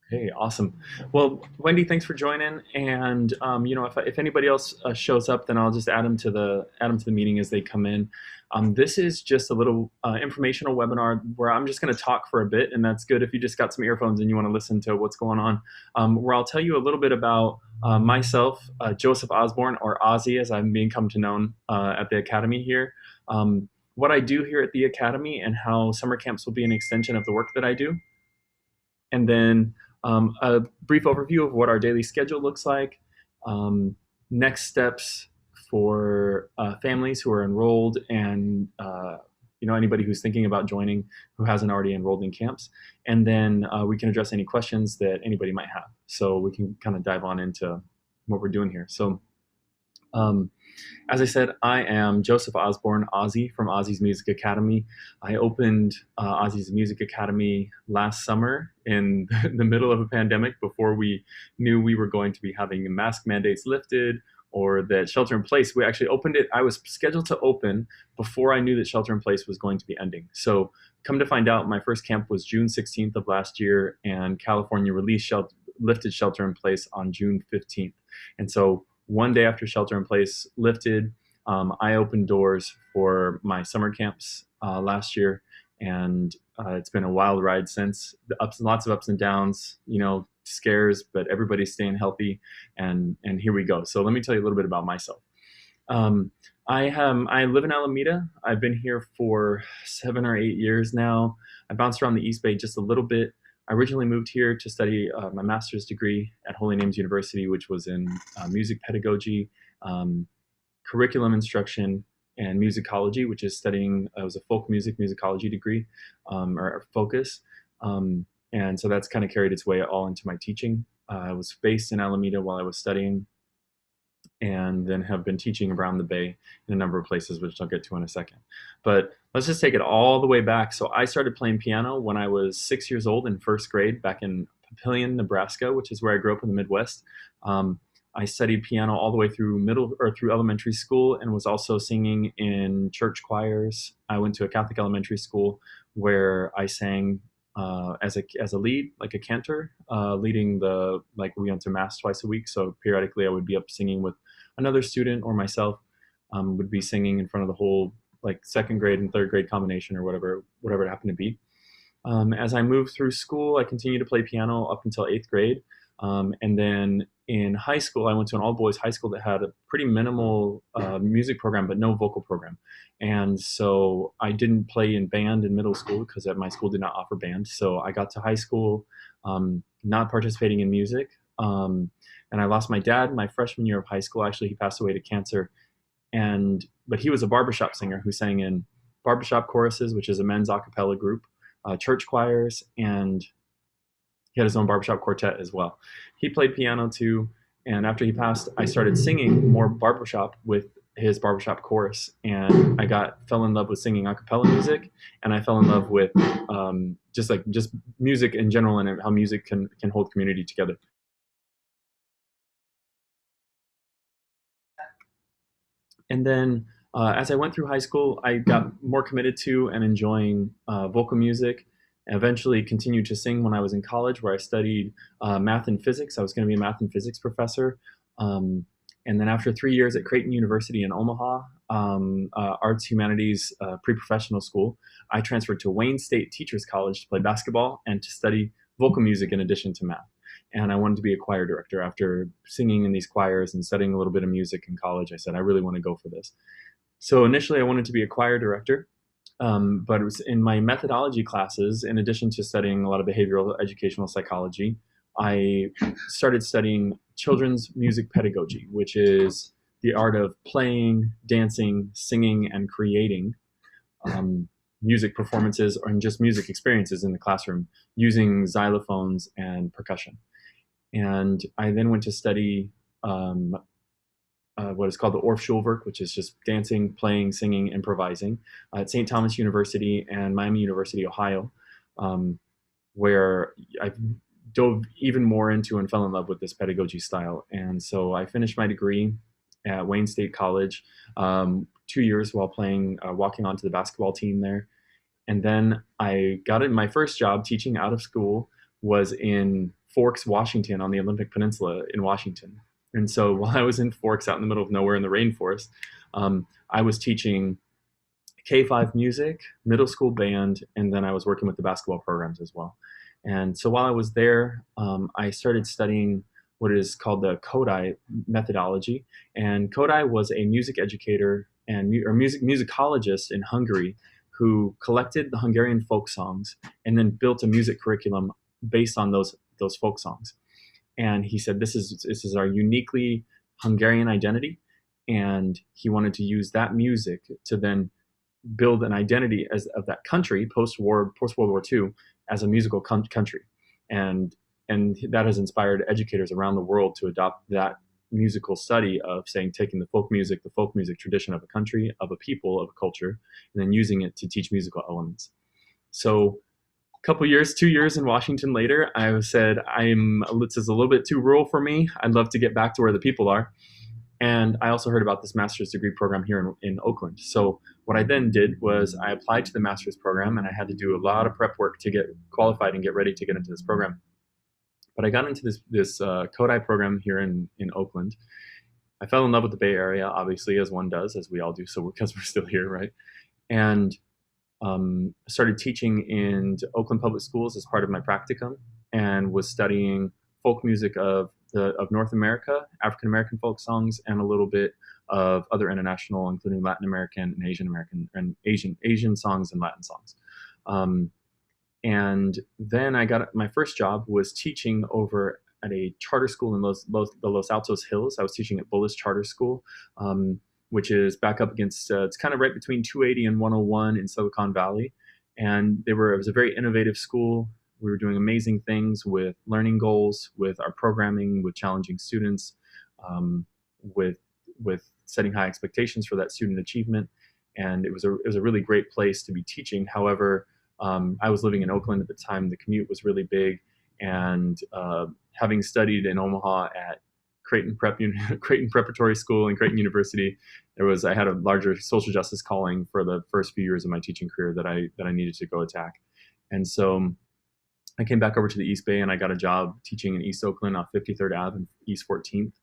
Hey, awesome. Well, Wendy, thanks for joining. And if anybody else shows up, then I'll just add them to the meeting as they come in. This is just a little informational webinar where I'm just going to talk for a bit, and that's good if you just got some earphones and you want to listen to what's going on. Where I'll tell you a little bit about myself, Joseph Osborne, or Ozzy, as I'm being come to known at the Academy here. What I do here at the Academy and how summer camps will be an extension of the work that I do, and then a brief overview of what our daily schedule looks like, um, next steps for families who are enrolled, and anybody who's thinking about joining who hasn't already enrolled in camps, and then we can address any questions that anybody might have. So we can kind of dive on into what we're doing here. So um, as I said, I am Joseph Osborne, Ozzy from Ozzy's Music Academy. I opened Ozzy's Music Academy last summer in the middle of a pandemic before we knew we were going to be having mask mandates lifted or that shelter in place. We actually opened it. I was scheduled to open before I knew that shelter in place was going to be ending. So come to find out, my first camp was June 16th of last year, and California lifted shelter in place on June 15th. And so one day after shelter in place lifted, I opened doors for my summer camps last year, and it's been a wild ride since. Lots of ups and downs, scares, but everybody's staying healthy, and here we go. So let me tell you a little bit about myself. Um, I live in Alameda. I've been here for 7 or 8 years now. I bounced around the East Bay just a little bit. I originally moved here to study my master's degree at Holy Names University, which was in music pedagogy, um, curriculum instruction, and musicology, which is studying, it was a folk music musicology degree, or focus. And so that's kind of carried its way all into my teaching. I was based in Alameda while I was studying, and then have been teaching around the Bay in a number of places, which I'll get to in a second. But let's just take it all the way back. So I started playing piano when I was 6 years old in first grade back in Papillion, Nebraska, which is where I grew up in the Midwest. I studied piano all the way through through elementary school, and was also singing in church choirs. I went to a Catholic elementary school where I sang as a lead, like a cantor, leading we went to mass twice a week. So periodically I would be up singing with another student or myself, would be singing in front of the whole like second grade and third grade combination or whatever it happened to be. As I moved through school, I continued to play piano up until eighth grade. And then in high school, I went to an all boys high school that had a pretty minimal music program, but no vocal program. And so I didn't play in band in middle school because my school did not offer band. So I got to high school not participating in music. And I lost my dad my freshman year of high school. Actually, he passed away to cancer. But he was a barbershop singer who sang in barbershop choruses, which is a men's a cappella group, church choirs, and he had his own barbershop quartet as well. He played piano too, and after he passed, I started singing more barbershop with his barbershop chorus, and fell in love with singing a cappella music, and I fell in love with just music in general and how music can hold community together. And then as I went through high school, I got more committed to and enjoying vocal music. And eventually continued to sing when I was in college, where I studied math and physics. I was going to be a math and physics professor. And then after 3 years at Creighton University in Omaha, arts humanities pre-professional school, I transferred to Wayne State Teachers College to play basketball and to study vocal music in addition to math. And I wanted to be a choir director. After singing in these choirs and studying a little bit of music in college, I said, I really want to go for this. So initially I wanted to be a choir director, but it was in my methodology classes, in addition to studying a lot of behavioral educational psychology, I started studying children's music pedagogy, which is the art of playing, dancing, singing, and creating music performances and just music experiences in the classroom using xylophones and percussion. And I then went to study what is called the Orff Schulwerk, which is just dancing, playing, singing, improvising, at St. Thomas University and Miami University, Ohio, where I dove even more into and fell in love with this pedagogy style. And so I finished my degree at Wayne State College, 2 years while playing, walking onto the basketball team there. And then I got in my first job teaching out of school was in Forks, Washington, on the Olympic Peninsula in Washington. And so while I was in Forks, out in the middle of nowhere in the rainforest, I was teaching K-5 music, middle school band, and then I was working with the basketball programs as well. And so while I was there, I started studying what is called the Kodály methodology. And Kodály was a music educator and or musicologist in Hungary who collected the Hungarian folk songs and then built a music curriculum based on those folk songs. And he said this is our uniquely Hungarian identity, and he wanted to use that music to then build an identity as of that country post World War II as a musical country, and that has inspired educators around the world to adopt that musical study of saying taking the folk music tradition of a country, of a people, of a culture, and then using it to teach musical elements. So a couple years, 2 years in Washington later, I said, this is a little bit too rural for me. I'd love to get back to where the people are. And I also heard about this master's degree program here in Oakland. So what I then did was I applied to the master's program, and I had to do a lot of prep work to get qualified and get ready to get into this program. But I got into this Kodály program here in Oakland. I fell in love with the Bay Area, obviously, as one does, as we all do, so because we're still here, right? And started teaching in Oakland Public Schools as part of my practicum, and was studying folk music of North America, African American folk songs, and a little bit of other international, including Latin American and Asian American and Asian songs and Latin songs. And then I got my first job was teaching over at a charter school in the Los Altos Hills. I was teaching at Bullis Charter School, which is back up against, it's kind of right between 280 and 101 in Silicon Valley. And it was a very innovative school. We were doing amazing things with learning goals, with our programming, with challenging students, with setting high expectations for that student achievement. And it was a really great place to be teaching. However, I was living in Oakland at the time. The commute was really big, and having studied in Omaha at Creighton Preparatory School and Creighton University, I had a larger social justice calling for the first few years of my teaching career that I needed to go attack. And so I came back over to the East Bay, and I got a job teaching in East Oakland off 53rd Ave and East 14th,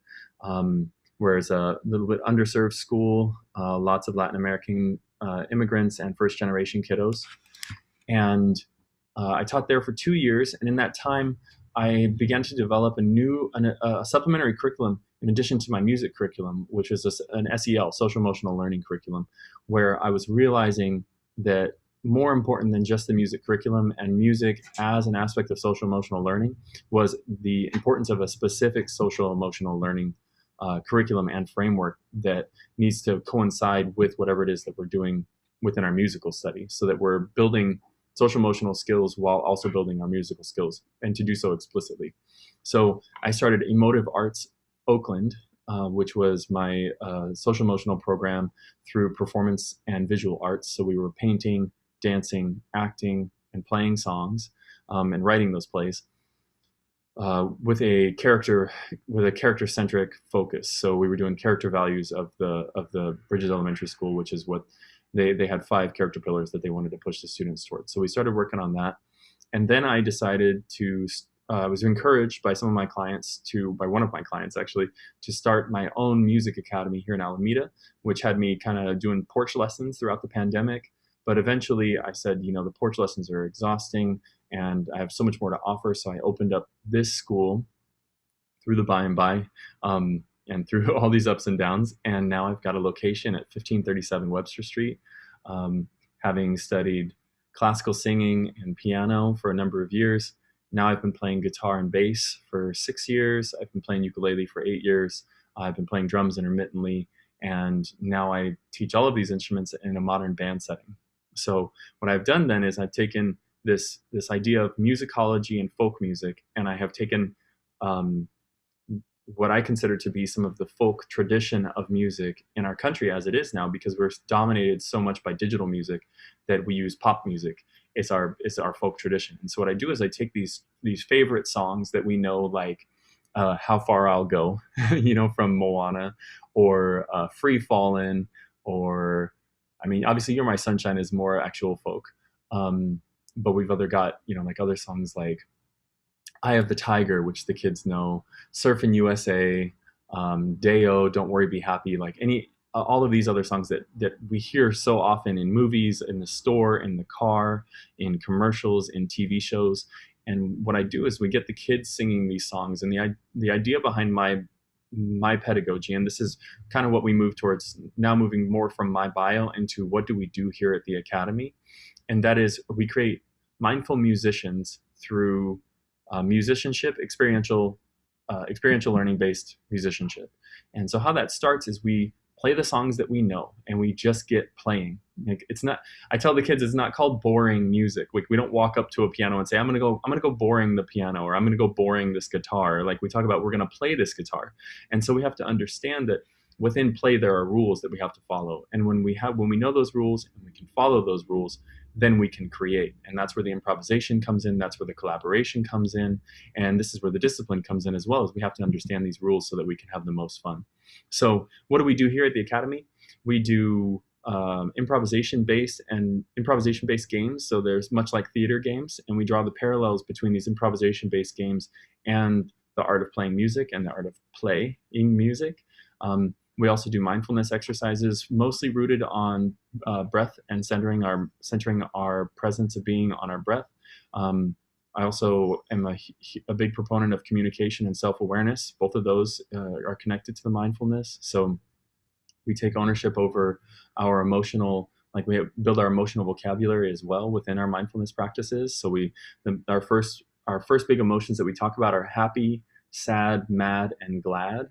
where it's a little bit underserved school, lots of Latin American immigrants and first generation kiddos. And I taught there for 2 years, and in that time, I began to develop a supplementary curriculum in addition to my music curriculum, which is an SEL, social emotional learning curriculum, where I was realizing that more important than just the music curriculum and music as an aspect of social emotional learning was the importance of a specific social emotional learning curriculum and framework that needs to coincide with whatever it is that we're doing within our musical study, so that we're building social emotional skills while also building our musical skills, and to do so explicitly. So I started Emotive Arts Oakland, which was my social emotional program through performance and visual arts. So we were painting, dancing, acting, and playing songs, and writing those plays with a character-centric focus. So we were doing character values of the Bridges Elementary School, which is what they had 5 character pillars that they wanted to push the students towards. So we started working on that. And then I decided I was encouraged by one of my clients actually, to start my own music academy here in Alameda, which had me kind of doing porch lessons throughout the pandemic. But eventually I said, the porch lessons are exhausting and I have so much more to offer. So I opened up this school through the by and by, and through all these ups and downs. And now I've got a location at 1537 Webster Street. Having studied classical singing and piano for a number of years, now I've been playing guitar and bass for 6 years. I've been playing ukulele for 8 years. I've been playing drums intermittently. And now I teach all of these instruments in a modern band setting. So what I've done then is I've taken this idea of musicology and folk music, and I have taken what I consider to be some of the folk tradition of music in our country as it is now, because we're dominated so much by digital music that we use pop music. It's our folk tradition. And so what I do is I take these favorite songs that we know, like How Far I'll Go, from Moana, or Free Fallin', or, obviously You're My Sunshine is more actual folk. But we've got, like other songs like Eye of the Tiger, which the kids know, Surfin' USA, Deo, Don't Worry, Be Happy, like all of these other songs that we hear so often in movies, in the store, in the car, in commercials, in TV shows. And what I do is we get the kids singing these songs, and the idea behind my pedagogy, and this is kind of what we move towards now, moving more from my bio into what do we do here at the Academy, and that is we create mindful musicians through musicianship, experiential learning based musicianship. And so how that starts is we play the songs that we know and we just get playing. Like it's not, I tell the kids it's not called boring music. Like we don't walk up to a piano and say, I'm gonna go boring the piano, or I'm gonna go boring this guitar. Like we talk about, we're gonna play this guitar. And so we have to understand that within play there are rules that we have to follow. And when we know those rules and we can follow those rules, then we can create. And that's where the improvisation comes in, that's where the collaboration comes in, and this is where the discipline comes in as well, as we have to understand these rules so that we can have the most fun. So what do we do here at the Academy? We do improvisation based games. So there's much like theater games, and we draw the parallels between these improvisation based games and the art of playing music and the art of playing music. We also do mindfulness exercises, mostly rooted on breath and centering our presence of being on our breath. I also am a big proponent of communication and self-awareness. Both of those are connected to the mindfulness. So we take ownership over our emotional, like we build our emotional vocabulary as well within our mindfulness practices. So our first big emotions that we talk about are happy, sad, mad, and glad,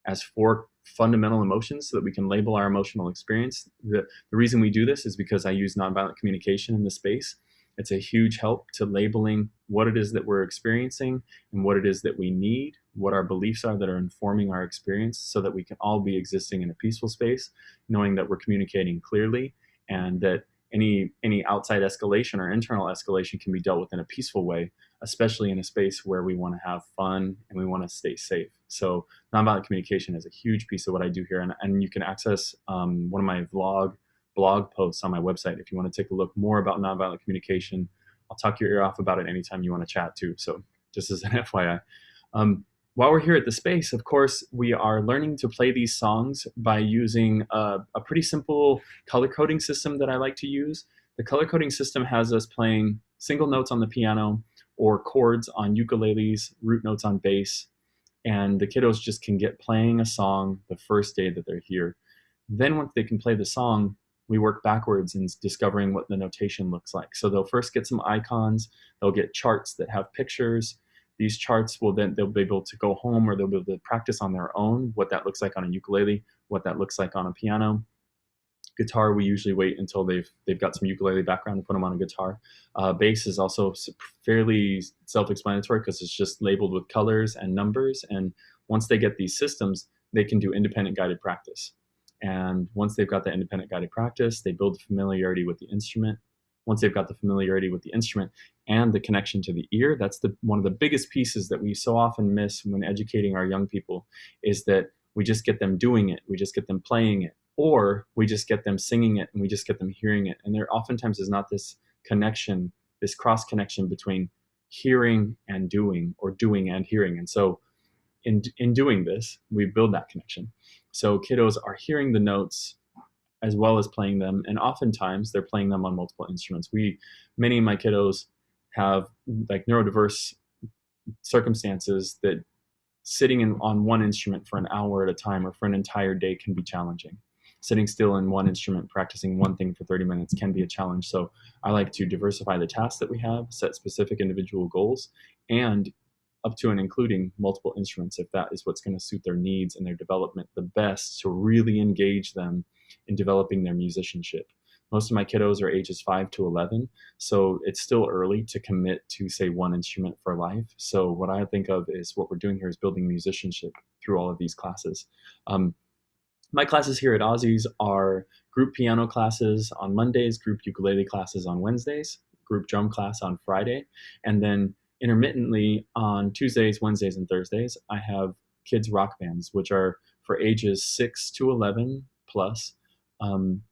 as 4 fundamental emotions so that we can label our emotional experience. The reason we do this is because I use nonviolent communication in this space. It's a huge help to labeling what it is that we're experiencing and what it is that we need, what our beliefs are that are informing our experience, so that we can all be existing in a peaceful space, knowing that we're communicating clearly, and that any outside escalation or internal escalation can be dealt with in a peaceful way, especially in a space where we want to have fun and we want to stay safe. So nonviolent communication is a huge piece of what I do here, and you can access one of my blog posts on my website if you want to take a look more about nonviolent communication. I'll talk your ear off about it anytime you want to chat too. So just as an FYI. While we're here at the space, of course, we are learning to play these songs by using a pretty simple color coding system that I like to use. The color coding system has us playing single notes on the piano or chords on ukuleles, root notes on bass, and the kiddos just can get playing a song the first day that they're here. Then once they can play the song, we work backwards in discovering what the notation looks like. So they'll first get some icons, they'll get charts that have pictures. These charts they'll be able to go home, or they'll be able to practice on their own what that looks like on a ukulele, what that looks like on a piano. Guitar, we usually wait until they've got some ukulele background to put them on a guitar. Bass is also fairly self-explanatory because it's just labeled with colors and numbers. And once they get these systems, they can do independent guided practice. And once they've got the independent guided practice, they build familiarity with the instrument. Once they've got the familiarity with the instrument and the connection to the ear, that's one of the biggest pieces that we so often miss when educating our young people, is that we just get them doing it, we just get them playing it, or we just get them singing it and we just get them hearing it. And there oftentimes is not this connection, this cross connection between hearing and doing, or doing and hearing. And so in doing this, we build that connection. So kiddos are hearing the notes as well as playing them, and oftentimes they're playing them on multiple instruments. Many of my kiddos have like neurodiverse circumstances that sitting on one instrument for an hour at a time or for an entire day can be challenging. Sitting still in one instrument, practicing one thing for 30 minutes can be a challenge. So I like to diversify the tasks that we have, set specific individual goals, and up to and including multiple instruments if that is what's going to suit their needs and their development the best, to really engage them in developing their musicianship. Most of my kiddos are ages 5 to 11, so it's still early to commit to, say, one instrument for life. So what I think of is what we're doing here is building musicianship through all of these classes. My classes here at Aussies are group piano classes on Mondays, group ukulele classes on Wednesdays, group drum class on Friday, and then intermittently on Tuesdays, Wednesdays, and Thursdays, I have kids rock bands, which are for ages 6 to 11 plus,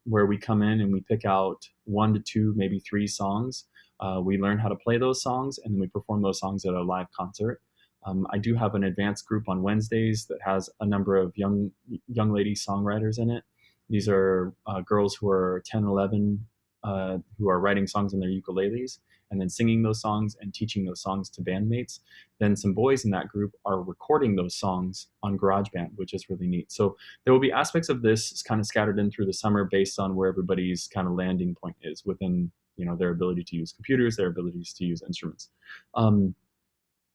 where we come in and we pick out 1 to 2, maybe 3 songs We learn how to play those songs, and then we perform those songs at a live concert. I do have an advanced group on Wednesdays that has a number of young lady songwriters in it. These are girls who are 10, 11, who are writing songs on their ukuleles and then singing those songs and teaching those songs to bandmates. Then some boys in that group are recording those songs on GarageBand, which is really neat. So there will be aspects of this kind of scattered in through the summer based on where everybody's kind of landing point is within their ability to use computers, their abilities to use instruments.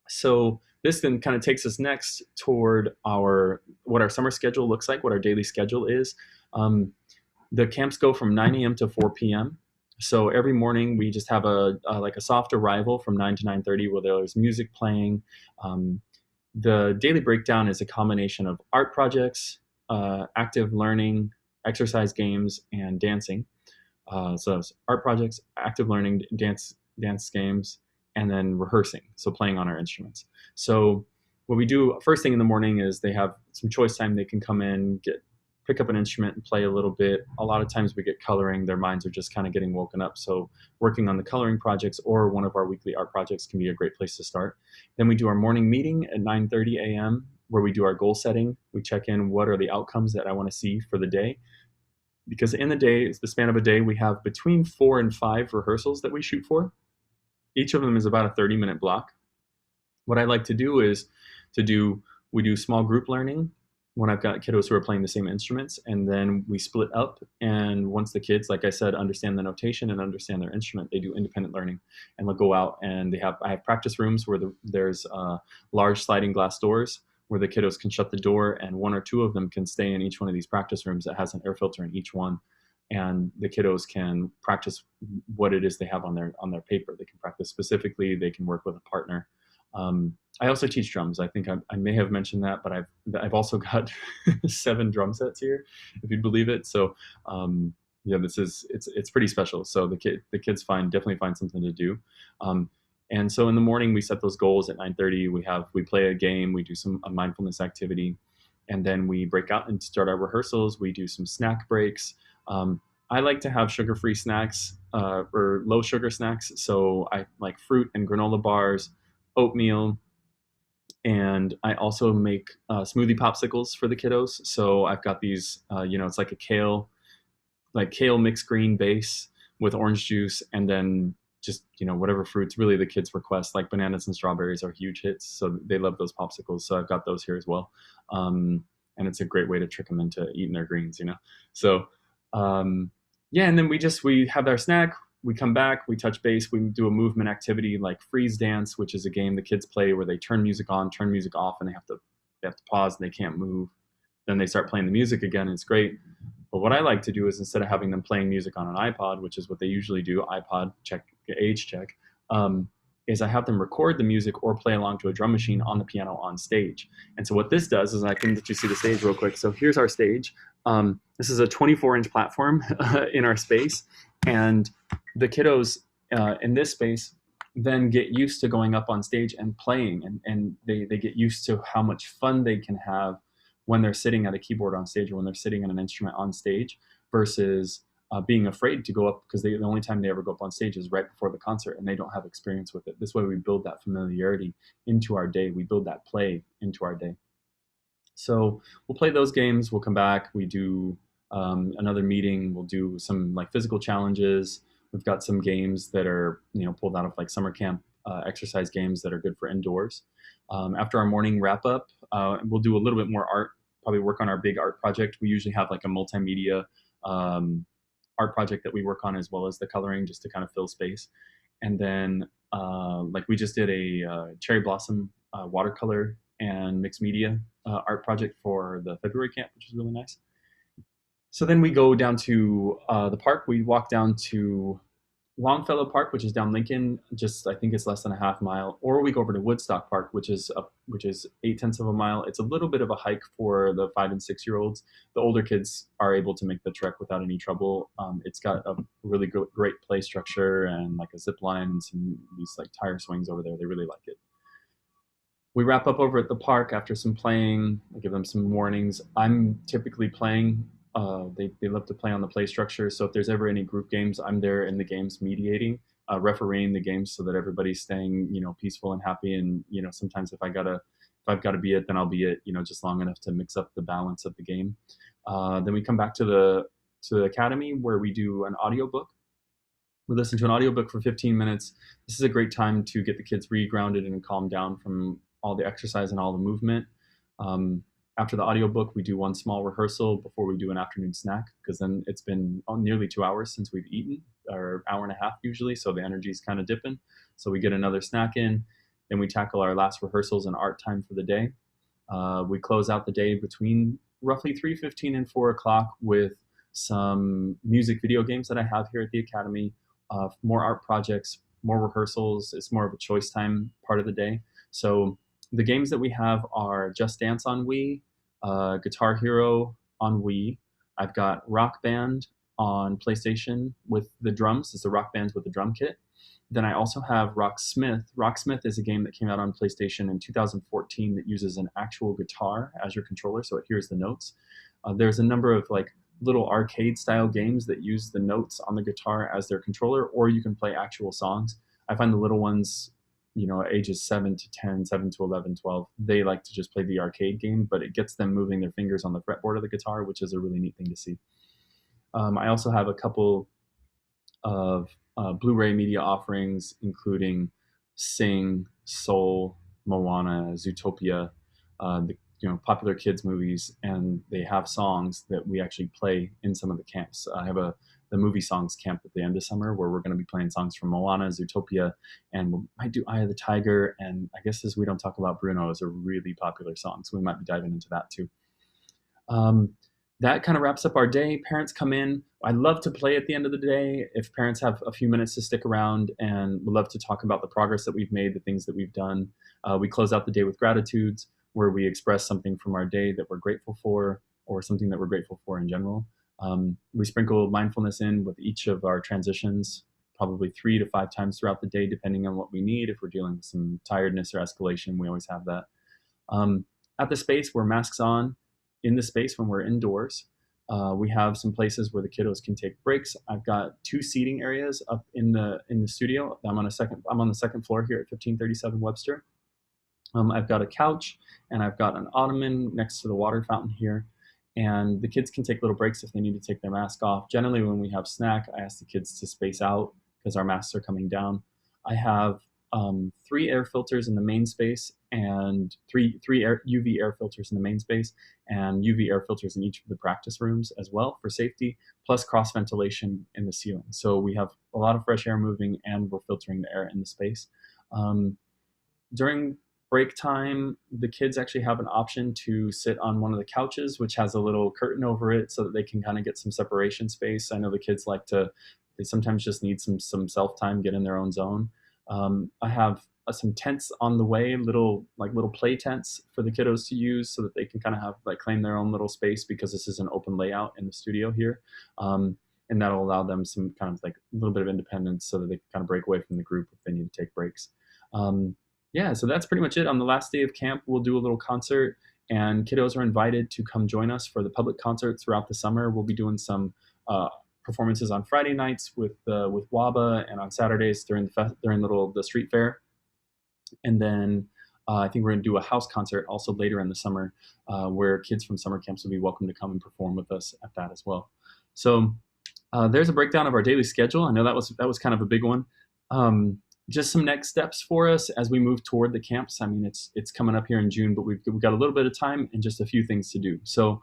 So this then kind of takes us next toward what our summer schedule looks like, what our daily schedule is. The camps go from 9 a.m. to 4 p.m. So every morning we just have like a soft arrival from 9 to 9:30 where there's music playing. The daily breakdown is a combination of art projects, active learning, exercise games, and dancing. So it's art projects, active learning, dance games, and then rehearsing, so playing on our instruments. So what we do first thing in the morning is they have some choice time. They can come in, pick up an instrument and play a little bit. A lot of times we get coloring. Their minds are just kind of getting woken up. So working on the coloring projects or one of our weekly art projects can be a great place to start. Then we do our morning meeting at 9:30 a.m. where we do our goal setting. We check in what are the outcomes that I want to see for the day. Because in the span of a day, we have between 4 and 5 rehearsals that we shoot for. Each of them is about a 30-minute block. What I like to do is we do small group learning when I've got kiddos who are playing the same instruments, and then we split up. And once the kids, like I said, understand the notation and understand their instrument, they do independent learning, and they'll go out and I have practice rooms where there's large sliding glass doors where the kiddos can shut the door, and 1 or 2 of them can stay in each one of these practice rooms that has an air filter in each one. And the kiddos can practice what it is they have on their paper. They can practice specifically. They can work with a partner. I also teach drums. I think I may have mentioned that, but I've also got 7 drum sets here, if you'd believe it. So it's pretty special. So the kids definitely find something to do. And so in the morning we set those goals at 9:30. We play a game. We do a mindfulness activity, and then we break out and start our rehearsals. We do some snack breaks. I like to have sugar-free snacks or low sugar snacks. So I like fruit and granola bars, oatmeal, and I also make smoothie popsicles for the kiddos. So I've got these, it's like a kale mixed green base with orange juice, and then just whatever fruits really the kids request. Like bananas and strawberries are huge hits, so they love those popsicles. So I've got those here as well, and it's a great way to trick them into eating their greens. So and then we have our snack. We come back, we touch base, we do a movement activity like freeze dance, which is a game the kids play where they turn music on, turn music off, and they have to pause and they can't move. Then they start playing the music again, and it's great. But what I like to do is, instead of having them playing music on an iPod, which is what they usually do, iPod age check, is I have them record the music or play along to a drum machine on the piano on stage. And so what this does is, I can let you see the stage real quick. So here's our stage. This is a 24-inch platform in our space, and the kiddos in this space then get used to going up on stage and playing, and they get used to how much fun they can have when they're sitting at a keyboard on stage or when they're sitting at an instrument on stage versus being afraid to go up, because the only time they ever go up on stage is right before the concert and they don't have experience with it. This way we build that familiarity into our day. We build that play into our day. So we'll play those games. We'll come back. We do another meeting. We'll do some like physical challenges. We've got some games that are pulled out of like summer camp exercise games that are good for indoors. After our morning wrap up, we'll do a little bit more art. Probably work on our big art project. We usually have like a multimedia art project that we work on, as well as the coloring, just to kind of fill space. And then like we just did a cherry blossom watercolor and mixed media art project for the February camp, which is really nice. So then we go down to the park. We walk down to Longfellow Park, which is down Lincoln, I think it's less than a half mile, or we go over to Woodstock Park, which is 0.8 of a mile. It's a little bit of a hike for the 5 and 6 year olds. The older kids are able to make the trek without any trouble. It's got a really great play structure and like a zip line and these like tire swings over there. They really like it. We wrap up over at the park after some playing. I give them some warnings. I'm typically playing. They love to play on the play structure. So if there's ever any group games, I'm there in the games mediating. refereeing the games so that everybody's staying, peaceful and happy. And sometimes if I've got to be it, then I'll be it. Just long enough to mix up the balance of the game. Then we come back to the academy where we do an audiobook. We listen to an audiobook for 15 minutes. This is a great time to get the kids re-grounded and calm down from all the exercise and all the movement. After the audiobook, we do one small rehearsal before we do an afternoon snack, because then it's been nearly 2 hours since we've eaten, or hour and a half usually, so the energy's kind of dipping. So we get another snack in, then we tackle our last rehearsals and art time for the day. We close out the day between roughly 3:15 and 4 o'clock with some music video games that I have here at the academy, more art projects, more rehearsals. It's more of a choice time part of the day. So the games that we have are Just Dance on Wii, Guitar Hero on Wii. I've got Rock Band on PlayStation with the drums. It's the Rock Bands with the drum kit. Then I also have Rocksmith. Rocksmith is a game that came out on PlayStation in 2014 that uses an actual guitar as your controller, so it hears the notes. There's a number of little arcade style games that use the notes on the guitar as their controller, or you can play actual songs. I find the little ones, ages 7 to 10, 7 to 11, 12, they like to just play the arcade game, but it gets them moving their fingers on the fretboard of the guitar, which is a really neat thing to see. I also have a couple of Blu-ray media offerings, including Sing, Soul, Moana, Zootopia, the popular kids movies, and they have songs that we actually play in some of the camps. I have the movie songs camp at the end of summer where we're going to be playing songs from Moana, Zootopia, and we might do Eye of the Tiger, and I guess We Don't Talk About Bruno is a really popular song, so we might be diving into that too. That kind of wraps up our day. Parents come in. I love to play at the end of the day. If parents have a few minutes to stick around, and would love to talk about the progress that we've made, the things that we've done. We close out the day with gratitudes, where we express something from our day that we're grateful for, or something that we're grateful for in general. We sprinkle mindfulness in with each of our transitions, probably 3 to 5 times throughout the day, depending on what we need. If we're dealing with some tiredness or escalation, we always have that. At the space, we're masks on. In the space when we're indoors, we have some places where the kiddos can take breaks. I've got 2 seating areas up in the studio. I'm on the second floor here at 1537 Webster. I've got a couch and I've got an ottoman next to the water fountain here. And the kids can take little breaks if they need to take their mask off. Generally, when we have snack, I ask the kids to space out because our masks are coming down. I have 3 air filters in the main space, and three UV air filters in the main space, and UV air filters in each of the practice rooms as well for safety, plus cross ventilation in the ceiling. So we have a lot of fresh air moving, and we're filtering the air in the space. During break time, the kids actually have an option to sit on one of the couches, which has a little curtain over it so that they can kind of get some separation space. I know the kids they sometimes just need some self-time, get in their own zone. I have some tents on the way, little play tents for the kiddos to use so that they can kind of have claim their own little space, because this is an open layout in the studio here. And that'll allow them some kind of a little bit of independence so that they can kind of break away from the group if they need to take breaks. Yeah, so that's pretty much it. On the last day of camp, we'll do a little concert, and kiddos are invited to come join us for the public concert throughout the summer. We'll be doing some performances on Friday nights with WABA, and on Saturdays during the street fair. And then I think we're going to do a house concert also later in the summer, where kids from summer camps will be welcome to come and perform with us at that as well. So there's a breakdown of our daily schedule. I know that was kind of a big one. Just some next steps for us as we move toward the camps. I mean, it's coming up here in June, but we've got a little bit of time and just a few things to do. So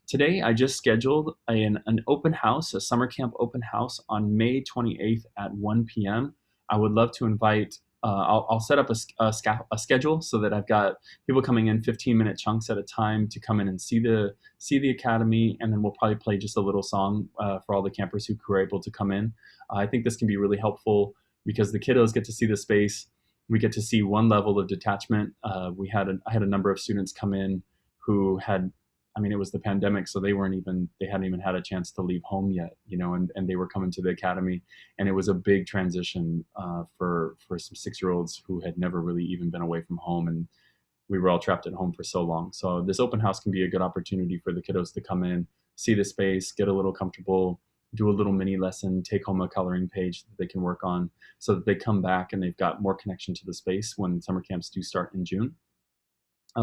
today I just scheduled an open house, a summer camp open house on May 28th at 1 p.m. I would love to invite, I'll set up a schedule so that I've got people coming in 15-minute chunks at a time to come in and see the academy, and then we'll probably play just a little song for all the campers who are able to come in. I think this can be really helpful because the kiddos get to see the space. We get to see one level of detachment. I had a number of students come in who it was the pandemic, so they hadn't even had a chance to leave home yet, and they were coming to the academy, and it was a big transition for some 6-year-olds who had never really even been away from home, and we were all trapped at home for so long. So this open house can be a good opportunity for the kiddos to come in, see the space, get a little comfortable, do a little mini lesson, take home a coloring page that they can work on, so that they come back and they've got more connection to the space when summer camps do start in June.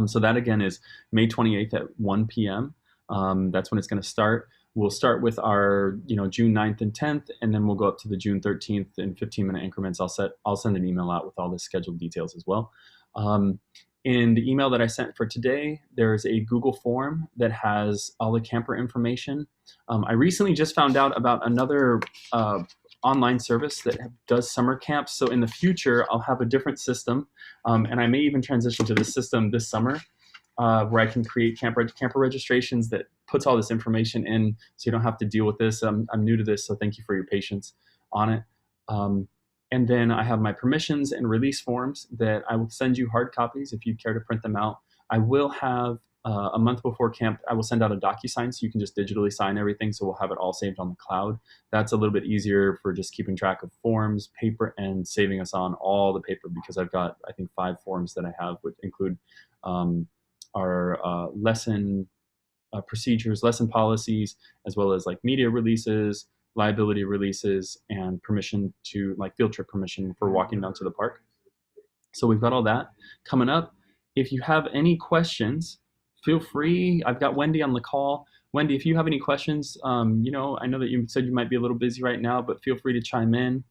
So that again is May 28th at 1 p.m. That's when it's going to start. We'll start with our, June 9th and 10th, and then we'll go up to the June 13th in 15-minute increments. I'll send an email out with all the scheduled details as well. In the email that I sent for today, there's a Google form that has all the camper information. I recently just found out about another online service that does summer camps. So in the future, I'll have a different system, and I may even transition to this system this summer, where I can create camper registrations that puts all this information in, so you don't have to deal with this. I'm new to this, so thank you for your patience on it. And then I have my permissions and release forms that I will send you hard copies if you'd care to print them out. I will have a month before camp, I will send out a DocuSign so you can just digitally sign everything. So we'll have it all saved on the cloud. That's a little bit easier for just keeping track of forms, paper, and saving us on all the paper, because I've got, I think, 5 forms that I have, which include our lesson procedures, lesson policies, as well as like media releases, liability releases, and permission to, like, field trip permission for walking down to the park. So we've got all that coming up. If you have any questions, feel free. I've got Wendy on the call. Wendy, if you have any questions, I know that you said you might be a little busy right now, but feel free to chime in.